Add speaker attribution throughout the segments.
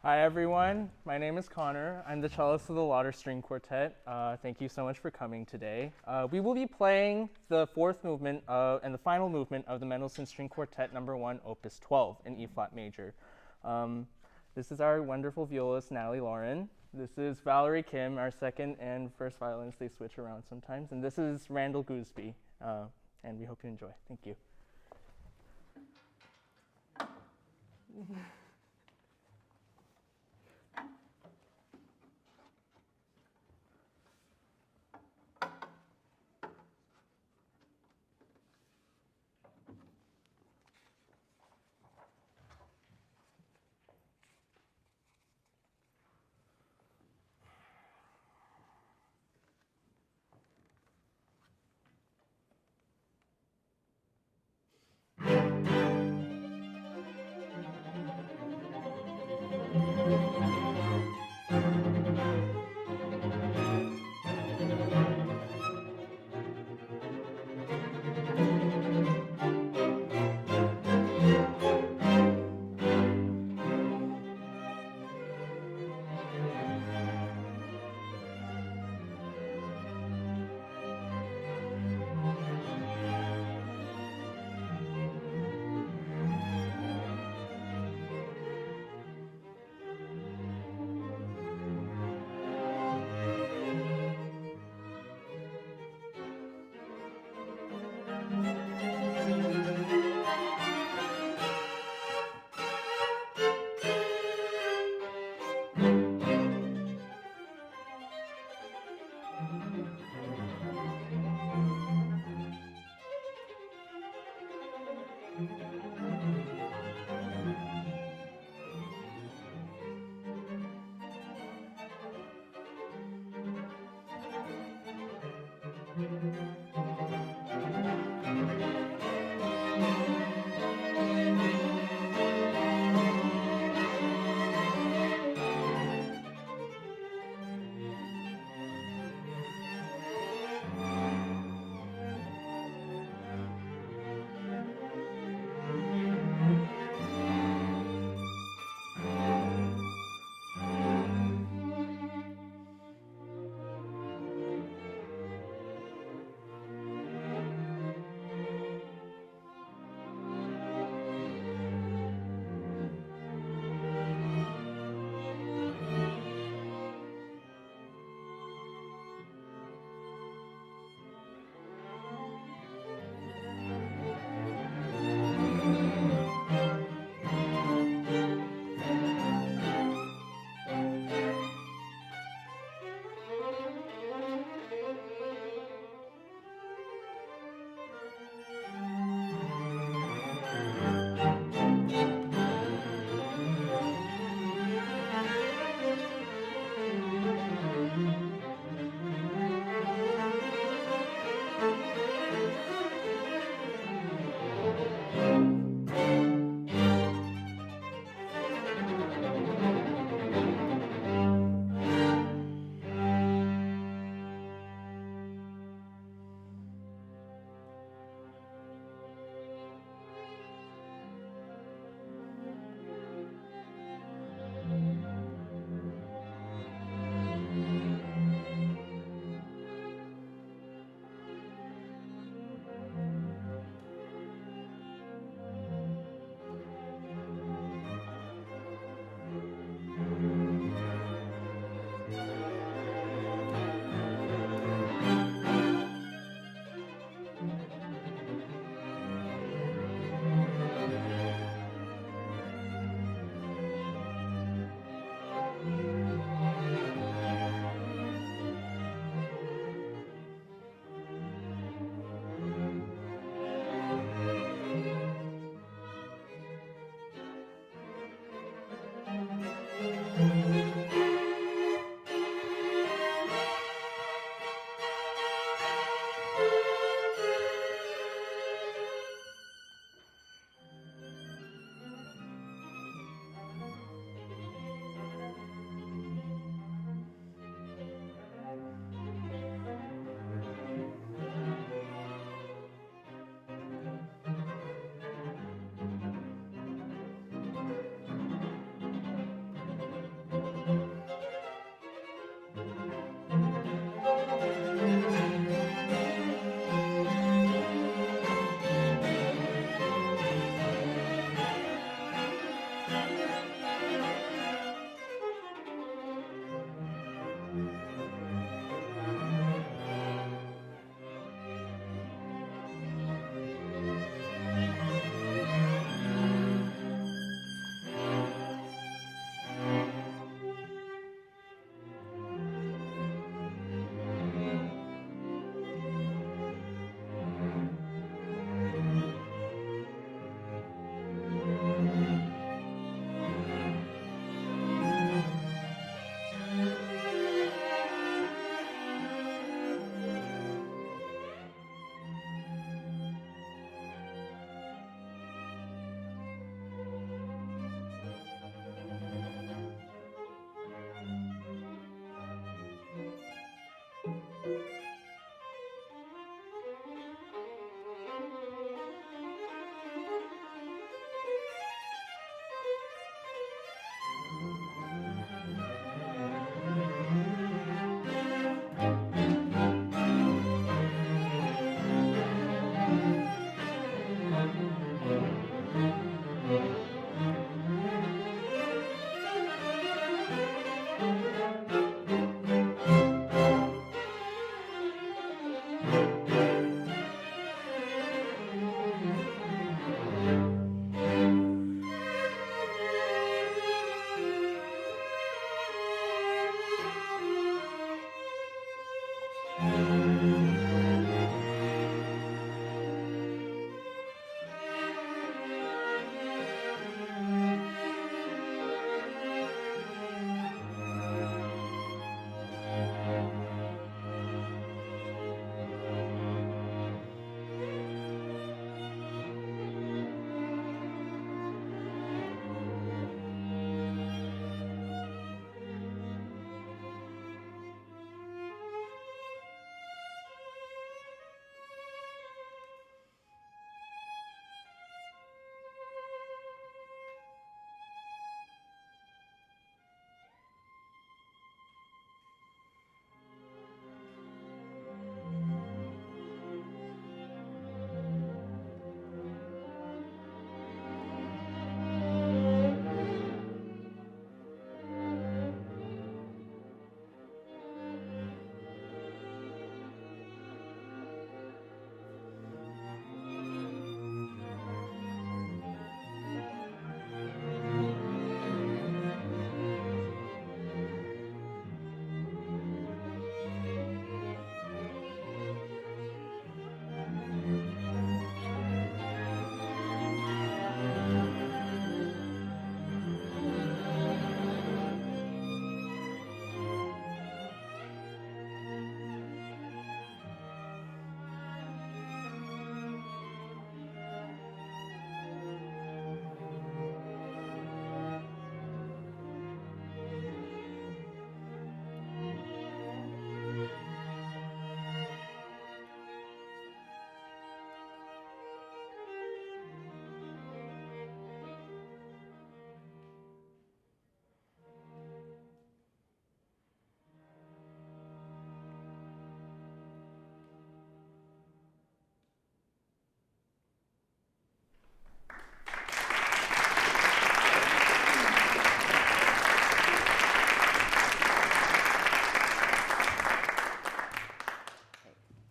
Speaker 1: Hi everyone, my name is Connor. I'm the cellist of the Juilliard String Quartet. Thank you so much for coming today. We will be playing the fourth movement and the final movement of the Mendelssohn String Quartet No. 1, Opus 12 in E-flat major. This is our wonderful violist, Natalie Loughran. This is Valerie Kim, our second and first violinist. They switch around sometimes. And this is Randall Goosby. And we hope you enjoy. Thank you.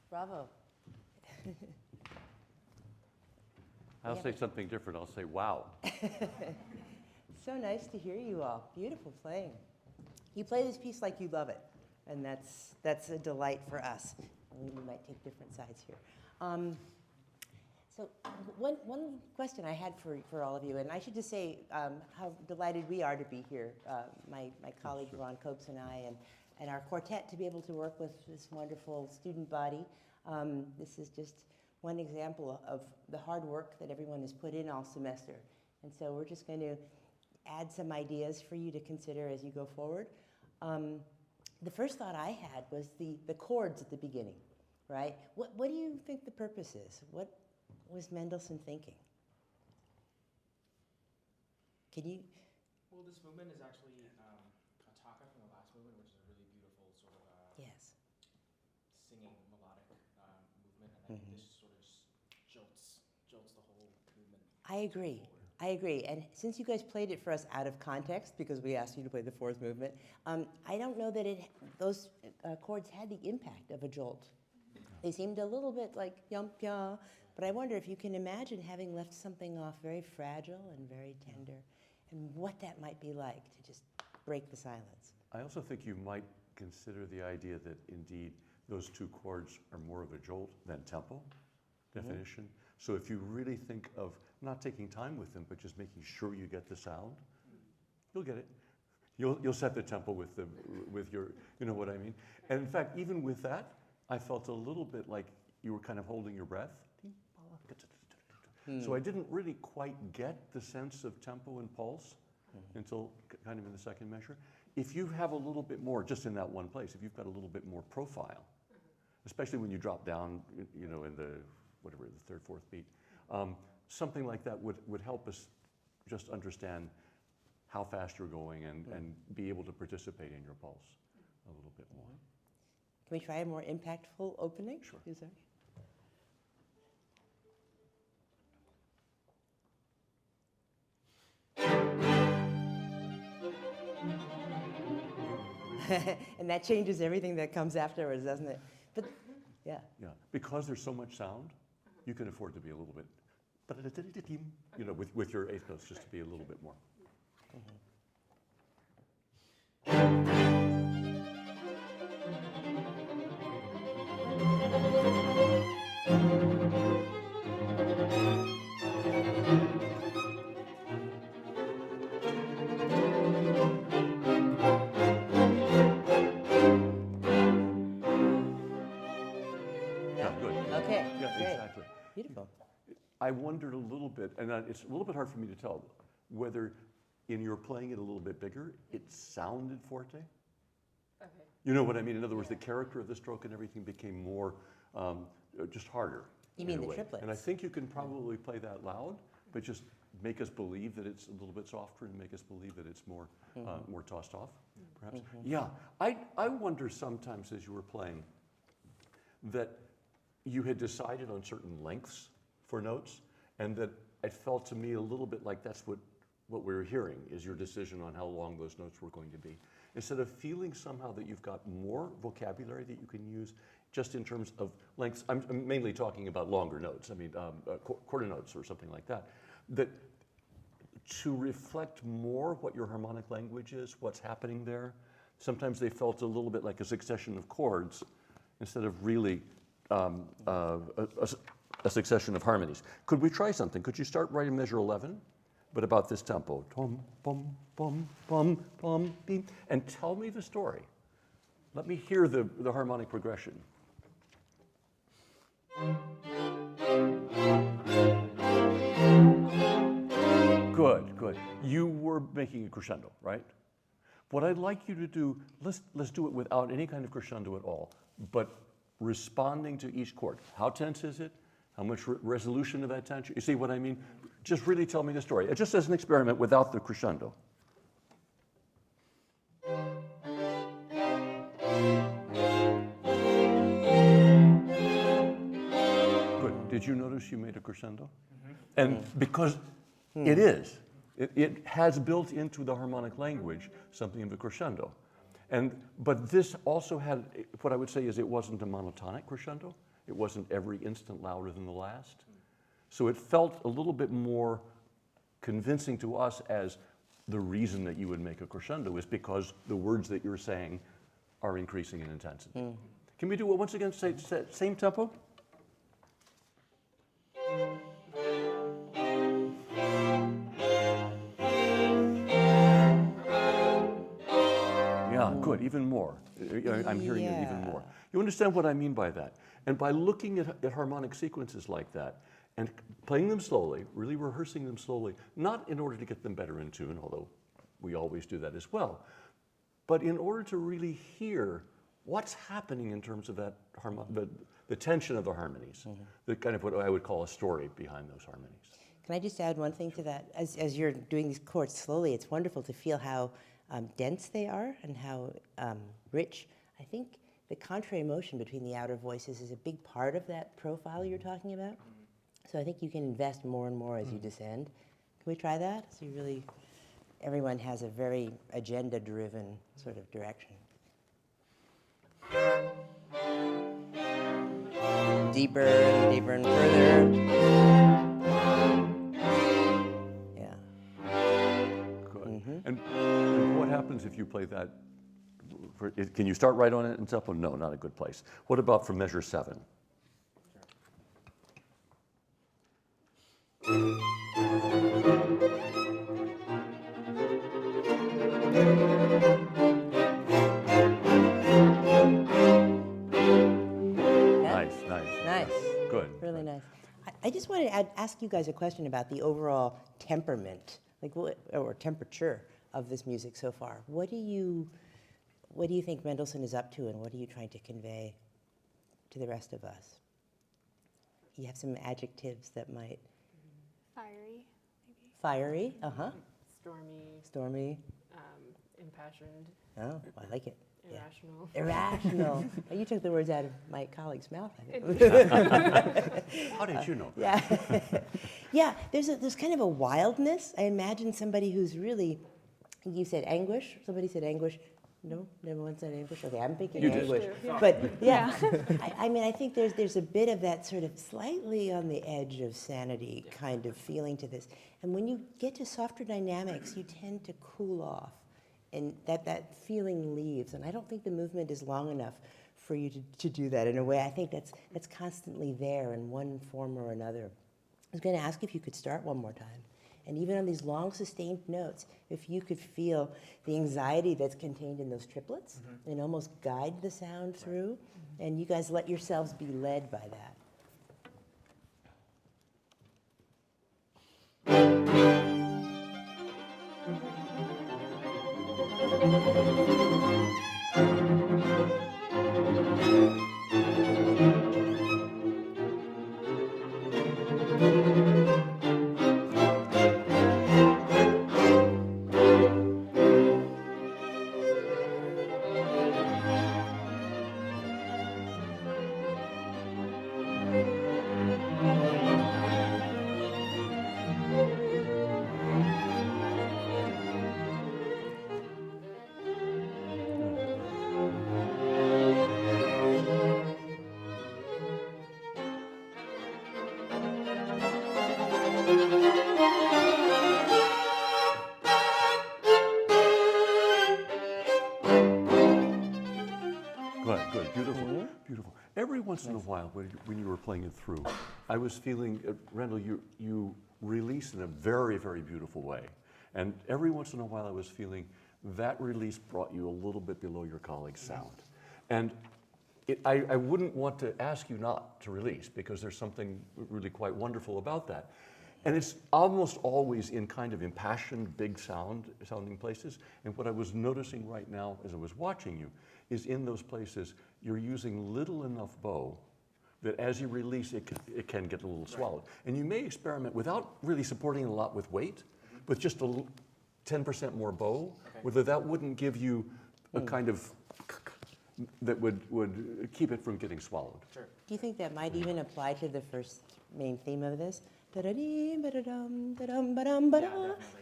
Speaker 2: Bravo.
Speaker 3: I'll say something different. I'll say, wow.
Speaker 2: So nice to hear you all. Beautiful playing. You play this piece like you love it, and that's a delight for us. We might take different sides here. So one question I had for all of you, and I should just say how delighted we are to be here, my colleague Ron Copes and I, and our quartet to be able to work with this wonderful student body. This is just one example of the hard work that everyone has put in all semester. And so we're just going to add some ideas for you to consider as you go forward. The first thought I had was the chords at the beginning, right? What do you think the purpose is? What was Mendelssohn thinking? Can you?
Speaker 4: Well, this movement is actually a taka from the last movement, which is a really beautiful sort of
Speaker 2: Yes.
Speaker 4: singing melodic movement, and then this sort of just jolts the whole movement.
Speaker 2: I agree. I agree. And since you guys played it for us out of context, because we asked you to play the fourth movement, I don't know that those chords had the impact of a jolt. They seemed a little bit like yum yum, but I wonder if you can imagine having left something off very fragile and very tender, and what that might be like to just break the silence.
Speaker 3: I also think you might consider the idea that indeed those two chords are more of a jolt than tempo definition. So if you really think of not taking time with them, but just making sure you get the sound, you'll get it. You'll set the tempo with your, you know what I mean? And in fact, even with that, I felt a little bit like you were kind of holding your breath. So I didn't really quite get the sense of tempo and pulse until kind of in the second measure. If you have a little bit more, just in that one place, if you've got a little bit more profile, especially when you drop down, you know, in the, whatever, the third, fourth beat, something like that would help us just understand how fast you're going and be able to participate in your pulse a little bit more.
Speaker 2: Can we try a more impactful opening?
Speaker 3: Sure.
Speaker 2: Is there? And that changes everything that comes afterwards, doesn't it? But Yeah.
Speaker 3: Yeah, because there's so much sound, you can afford to be a little bit, you know, with your eighth notes, just to be a little bit more. Yeah, good.
Speaker 2: Okay.
Speaker 3: Yeah,
Speaker 2: Great.
Speaker 3: exactly.
Speaker 2: Beautiful.
Speaker 3: I wondered a little bit, and it's a little bit hard for me to tell, whether in your playing it a little bit bigger, it sounded forte.
Speaker 5: Okay.
Speaker 3: You know what I mean? In other words, the character of the stroke and everything became more, just harder.
Speaker 2: You
Speaker 3: in
Speaker 2: mean
Speaker 3: a
Speaker 2: the
Speaker 3: way.
Speaker 2: triplets?
Speaker 3: And I think you can probably play that loud, but just make us believe that it's a little bit softer and make us believe that it's more, more tossed off, perhaps. Yeah, I wonder sometimes as you were playing that you had decided on certain lengths for notes, and that it felt to me a little bit like that's what we were hearing, is your decision on how long those notes were going to be. Instead of feeling somehow that you've got more vocabulary that you can use just in terms of lengths. I'm mainly talking about longer notes, I mean quarter notes or something like that. That to reflect more what your harmonic language is, what's happening there, sometimes they felt a little bit like a succession of chords instead of really a succession of harmonies. Could we try something? Could you start right in measure 11, but about this tempo? Tom, bum, bum, bum, bum, beam, and tell me the story. Let me hear the harmonic progression. Good, good. You were making a crescendo, right? What I'd like you to do, let's do it without any kind of crescendo at all, but responding to each chord. How tense is it? How much resolution of that tension? You see what I mean? Just really tell me the story. Just as an experiment without the crescendo. Good. Did you notice you made a crescendo? And because it is, it has built into the harmonic language something of a crescendo. But this also had, what I would say is it wasn't a monotonic crescendo. It wasn't every instant louder than the last. So it felt a little bit more convincing to us as the reason that you would make a crescendo is because the words that you're saying are increasing in intensity. Can we do it once again, same tempo? Yeah, good, even more. I'm hearing it even more. You understand what I mean by that? And by looking at harmonic sequences like that and playing them slowly, really rehearsing them slowly, not in order to get them better in tune, although we always do that as well, but in order to really hear what's happening in terms of that the tension of the harmonies, the kind of what I would call a story behind those harmonies.
Speaker 2: Can I just add one thing to that? As you're doing these chords slowly, it's wonderful to feel how dense they are and how rich. I think the contrary motion between the outer voices is a big part of that profile you're talking about. So I think you can invest more and more as you descend. Can we try that? So you really, everyone has a very agenda-driven sort of direction. Deeper and deeper and further. Yeah.
Speaker 3: Good. And what happens if you play that? Can you start right on it in tempo? No, not a good place. What about from measure 7?
Speaker 2: Nice.
Speaker 3: Good.
Speaker 2: Really nice. I just wanted to ask you guys a question about the overall temperament, or temperature of this music so far. What do you think Mendelssohn is up to, and what are you trying to convey to the rest of us? You have some adjectives that might...
Speaker 5: Fiery, maybe.
Speaker 2: Fiery, Stormy.
Speaker 5: Impassioned.
Speaker 2: Oh, I like it.
Speaker 5: Irrational.
Speaker 2: Irrational. Well, you took the words out of my colleague's mouth, I think.
Speaker 3: How did you know?
Speaker 2: Yeah. Yeah, there's kind of a wildness. I imagine somebody who's really, you said anguish, somebody said anguish, No, never once said English. Okay, I'm thinking
Speaker 3: You did.
Speaker 2: English,
Speaker 5: Yeah.
Speaker 2: but yeah, I mean, I think there's a bit of that sort of slightly on the edge of sanity kind of feeling to this. And when you get to softer dynamics, you tend to cool off, and that feeling leaves. And I don't think the movement is long enough for you to do that in a way. I think that's constantly there in one form or another. I was going to ask if you could start one more time. And even on these long sustained notes, if you could feel the anxiety that's contained in those triplets and almost guide the sound through, and you guys let yourselves be led by that.
Speaker 3: Good, beautiful, beautiful. Every once in a while, when you were playing it through, I was feeling, Randall, you release in a very, very beautiful way. And every once in a while, I was feeling that release brought you a little bit below your colleague's sound. And I wouldn't want to ask you not to release, because there's something really quite wonderful about that. And it's almost always in kind of impassioned, big sounding places. And what I was noticing right now as I was watching you is in those places, you're using little enough bow that as you release, it can get a little swallowed. And you may experiment without really supporting it a lot with weight, with just 10% more bow, whether that wouldn't give you a kind of that would keep it from getting swallowed.
Speaker 4: Sure.
Speaker 2: Do you think that might even apply to the first main theme of this? Da-da-dee, ba-da-dum, da-dum, ba-dum, ba-da.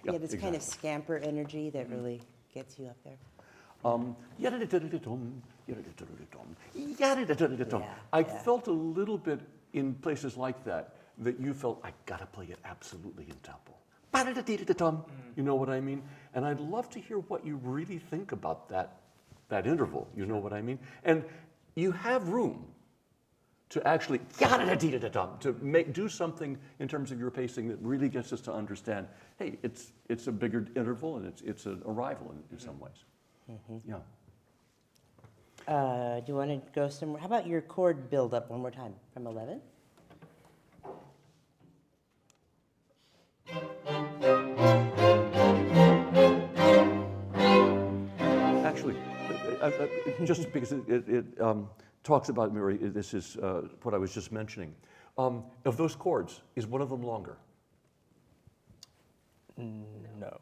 Speaker 3: Yeah,
Speaker 2: Yeah, this kind of
Speaker 3: exactly.
Speaker 2: scamper energy that really gets you up there.
Speaker 3: Yada-da-da-da-dum, yada-da-da-da-dum, yada-da-da-da-dum.
Speaker 2: Yeah,
Speaker 3: I
Speaker 2: yeah.
Speaker 3: felt a little bit in places like that you felt, I gotta play it absolutely in tempo. Ba-da-da-dee-da-da-dum. You know what I mean? And I'd love to hear what you really think about that interval, you know what I mean? And you have room to actually yada-da-dee-da-da-dum, to do something in terms of your pacing that really gets us to understand, hey, it's a bigger interval and it's an arrival in some ways. Yeah.
Speaker 2: Do you want to go somewhere? How about your chord build-up one more time from 11?
Speaker 3: Actually, just because it talks about, Mary, this is what I was just mentioning. Of those chords, is one of them longer?
Speaker 1: No.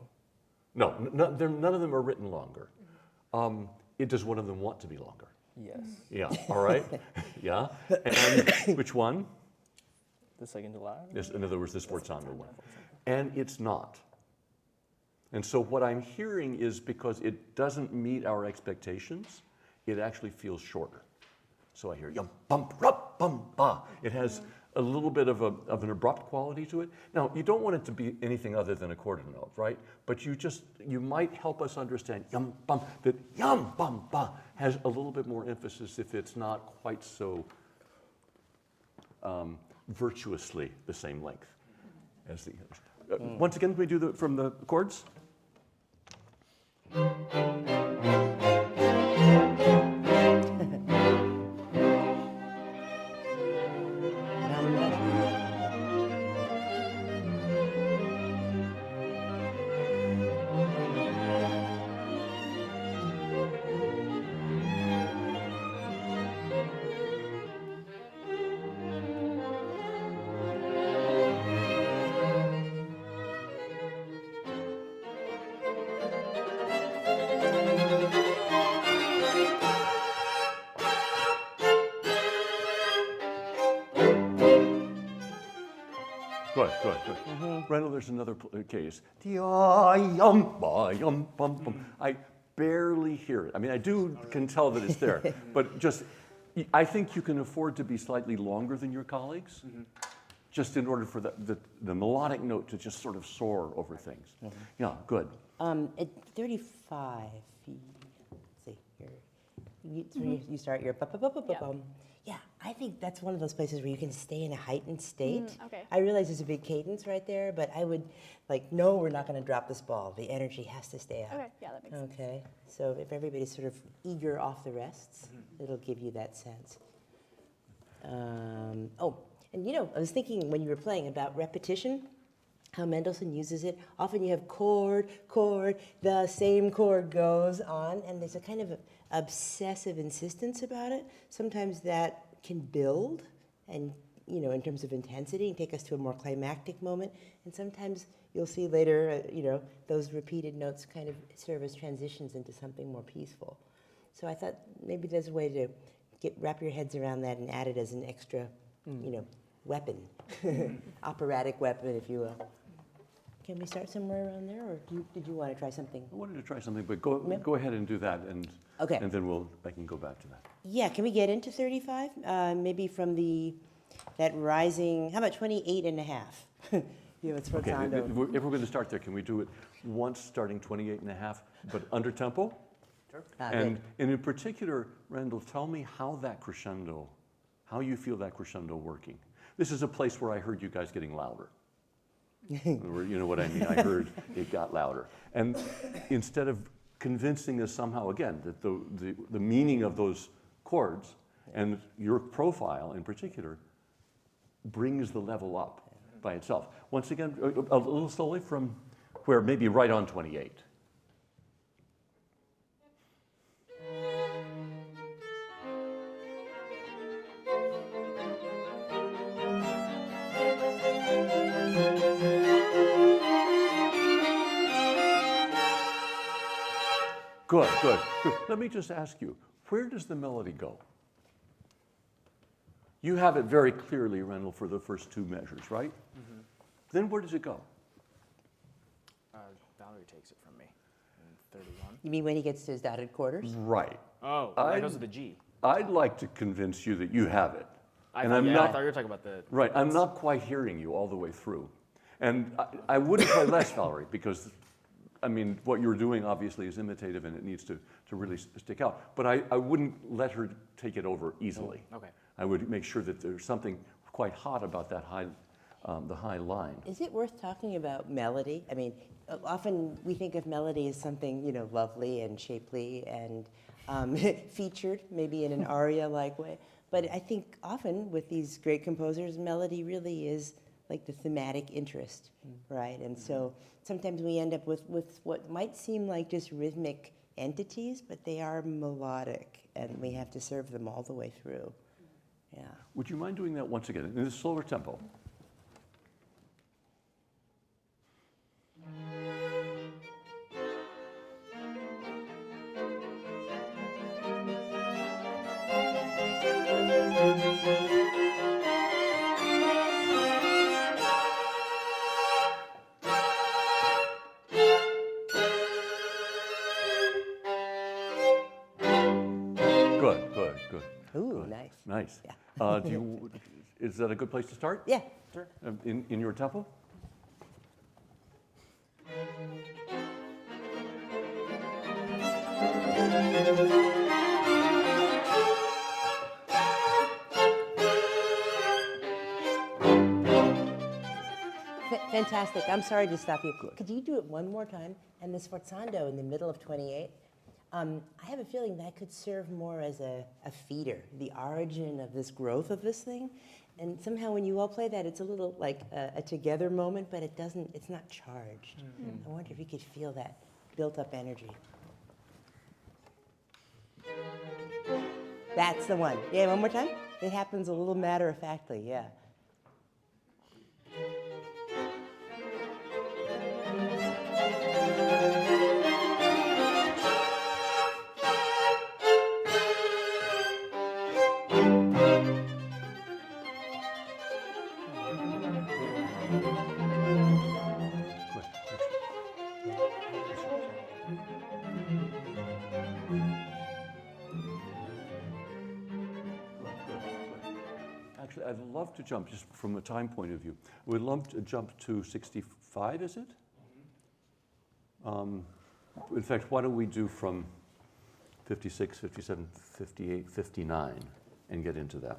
Speaker 3: No, none of them are written longer. Does one of them want to be longer?
Speaker 1: Yes.
Speaker 3: Yeah, all right. Yeah. And which one?
Speaker 1: The second to last?
Speaker 3: Yes, in other words, the sforzando one. And it's not. And so what I'm hearing is because it doesn't meet our expectations, it actually feels shorter. So I hear yum bump rup bum ba. It has a little bit of an abrupt quality to it. Now, you don't want it to be anything other than a quarter note, right? But you might help us understand yum bum, that yum bum ba has a little bit more emphasis if it's not quite so virtuously the same length as the others. Once again, can we do from the chords? Good. Randall, there's another case. I barely hear it. I mean, I can tell that it's there, but just, I think you can afford to be slightly longer than your colleagues, just in order for the melodic note to just sort of soar over things. Yeah, good.
Speaker 2: At 35, let's see, you start your ba-ba-ba-ba-ba-bum. Yeah, I think that's one of those places where you can stay in a heightened state.
Speaker 5: Okay.
Speaker 2: I realize there's a big cadence right there, but I would, no, we're not going to drop this ball. The energy has to stay up.
Speaker 5: Okay, yeah, that makes sense.
Speaker 2: Okay, so if everybody's sort of eager off the rests, it'll give you that sense. Oh, and I was thinking when you were playing about repetition, how Mendelssohn uses it. Often you have chord, the same chord goes on, and there's a kind of obsessive insistence about it. Sometimes that can build, and in terms of intensity, and take us to a more climactic moment. And sometimes you'll see later, those repeated notes kind of serve as transitions into something more peaceful. So I thought maybe there's a way to wrap your heads around that and add it as an extra, weapon, operatic weapon, if you will. Can we start somewhere around there, or did you want to try something?
Speaker 3: I wanted to try something, but go ahead and do that, and
Speaker 2: Okay.
Speaker 3: and then I can go back to that.
Speaker 2: Yeah, can we get into 35? Maybe from that rising, how about 28 and a half? It's
Speaker 3: Okay,
Speaker 2: sforzando.
Speaker 3: if we're going to start there, can we do it once starting 28 and a half, but under tempo?
Speaker 2: Good.
Speaker 3: And in particular, Randall, tell me how you feel that crescendo working. This is a place where I heard you guys getting louder. You know what I mean? I heard it got louder. And instead of convincing us somehow, again, that the meaning of those chords and your profile in particular brings the level up by itself. Once again, a little slowly from where maybe right on 28. Good, good, good. Let me just ask you, where does the melody go? You have it very clearly, Randall, for the first two measures, right? Mm-hmm. Then where does it go?
Speaker 4: Valerie takes it from me in 31.
Speaker 2: You mean when he gets to his dotted quarters?
Speaker 3: Right.
Speaker 4: Oh, that goes to the G.
Speaker 3: I'd like to convince you that you have it.
Speaker 4: I thought you were talking about the...
Speaker 3: Right, I'm not quite hearing you all the way through. And I wouldn't play less, Valerie, because, I mean, what you're doing obviously is imitative and it needs to really stick out. But I wouldn't let her take it over easily.
Speaker 4: Okay.
Speaker 3: I would make sure that there's something quite hot about that the high line.
Speaker 2: Is it worth talking about melody? I mean, often we think of melody as something, lovely and shapely and featured, maybe in an aria-like way. But I think often with these great composers, melody really is like the thematic interest, right? And so sometimes we end up with what might seem like just rhythmic entities, but they are melodic, and we have to serve them all the way through. Yeah.
Speaker 3: Would you mind doing that once again in a slower tempo? Good.
Speaker 2: Ooh, nice.
Speaker 3: Nice.
Speaker 2: Yeah.
Speaker 3: Is that a good place to start?
Speaker 2: Yeah.
Speaker 4: Sure.
Speaker 3: In your tempo?
Speaker 2: Fantastic. I'm sorry to stop you. Could you do it one more time? And the sforzando in the middle of 28? I have a feeling that could serve more as a feeder, the origin of this growth of this thing. And somehow when you all play that, it's a little like a together moment, but it's not charged. I wonder if you could feel that built up energy. That's the one. Yeah, one more time. It happens a little matter-of-factly, yeah.
Speaker 3: love to jump, just from a time point of view. We'd love to jump to 65, is it? In fact, why don't we do from 56, 57, 58, 59 and get into that?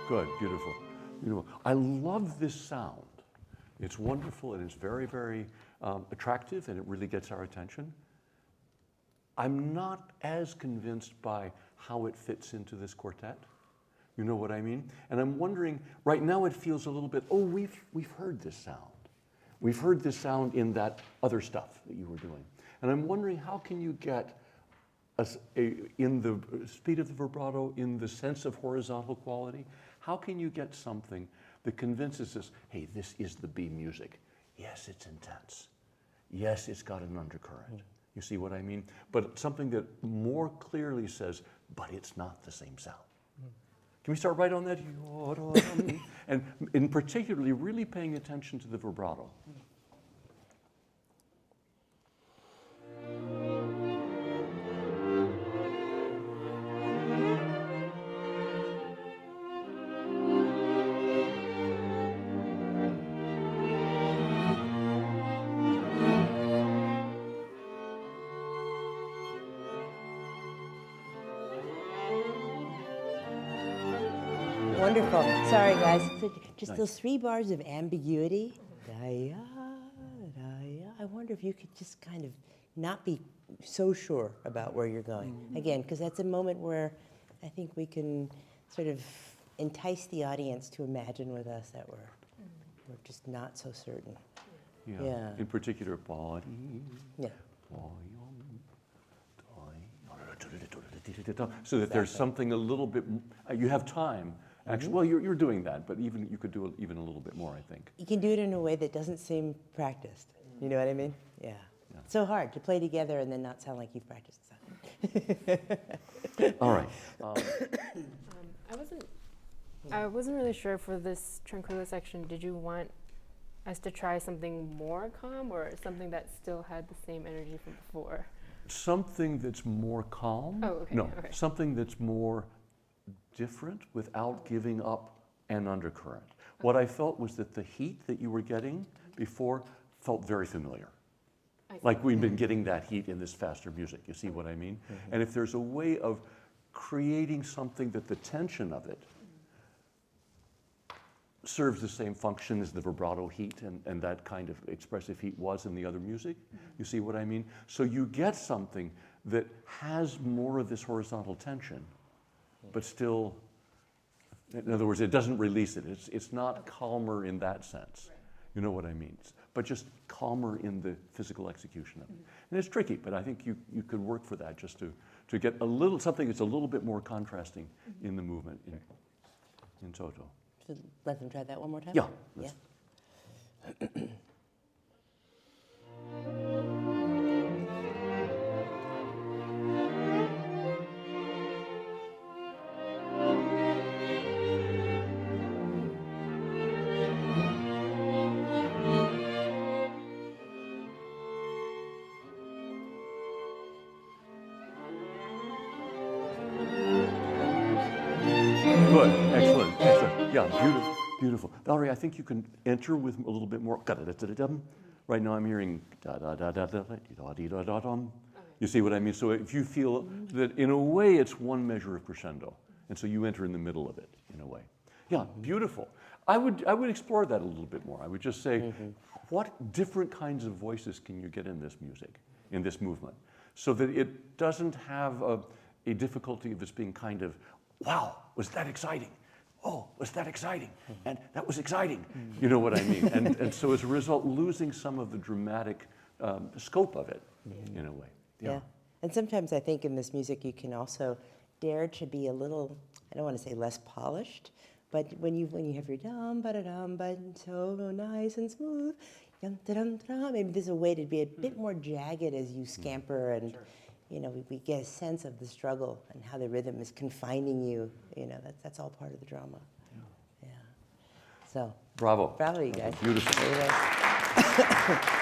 Speaker 3: Good, beautiful. I love this sound. It's wonderful and it's very, very attractive, and it really gets our attention. I'm not as convinced by how it fits into this quartet. You know what I mean? And I'm wondering, right now it feels a little bit, oh, we've heard this sound. We've heard this sound in that other stuff that you were doing. And I'm wondering, how can you get in the speed of the vibrato, in the sense of horizontal quality, how can you get something that convinces us, hey, this is the B music. Yes, it's intense. Yes, it's got an undercurrent. You see what I mean? But something that more clearly says, but it's not the same sound. Can we start right on that? And in particularly, really paying attention to the vibrato.
Speaker 2: Wonderful. Sorry, guys. Just nice. Those 3 bars of ambiguity. Da-ya, da-ya. I wonder if you could just kind of not be so sure about where you're going. Again, because that's a moment where I think we can sort of entice the audience to imagine with us that we're just not so certain.
Speaker 3: Yeah. In particular, body.
Speaker 2: Yeah.
Speaker 3: So that there's something a little bit, you have time. Actually, well, you're doing that, but even you could do even a little bit more, I think.
Speaker 2: You can do it in a way that doesn't seem practiced. You know what I mean? Yeah. It's so hard to play together and then not sound like you've practiced something.
Speaker 3: All right.
Speaker 5: I wasn't really sure for this Tranquilla section. Did you want us to try something more calm or something that still had the same energy from before?
Speaker 3: Something that's more calm.
Speaker 5: Oh, okay.
Speaker 3: No,
Speaker 5: okay.
Speaker 3: something that's more different without giving up an undercurrent. What I felt was that the heat that you were getting before felt very familiar. Like we've been getting that heat in this faster music. You see what I mean? And if there's a way of creating something that the tension of it serves the same function as the vibrato heat and that kind of expressive heat was in the other music. You see what I mean? So you get something that has more of this horizontal tension, but still, in other words, it doesn't release it. It's not calmer in that sense. You know what I mean? But just calmer in the physical execution of it. And it's tricky, but I think you could work for that just to get a little, something that's a little bit more contrasting in the movement in toto.
Speaker 2: So let them try that one more time?
Speaker 3: Yeah. Good, excellent. Yeah, beautiful, beautiful. Valerie, I think you can enter with a little bit more. Right now I'm hearing da da da da da da da da da da. You see what I mean? So if you feel that in a way it's one measure of crescendo, and so you enter in the middle of it in a way. Yeah, beautiful. I would explore that a little bit more. I would just say, what different kinds of voices can you get in this music, in this movement, so that it doesn't have a difficulty of its being kind of, wow, was that exciting? Oh, was that exciting? And that was exciting. You know what I mean? And so as a result, losing some of the dramatic scope of it in a way.
Speaker 2: Yeah. And sometimes I think in this music you can also dare to be a little, I don't want to say less polished, But when you have your dum ba da dum ba solo nice and smooth, dum da dum da, maybe there's a way to be a bit more jagged as you scamper, and you know, we get a sense of the struggle and how the rhythm is confining you. You know, that's all part of the drama. Yeah. So
Speaker 3: Bravo.
Speaker 2: bravo, you guys.
Speaker 3: Beautiful.
Speaker 2: Very nice.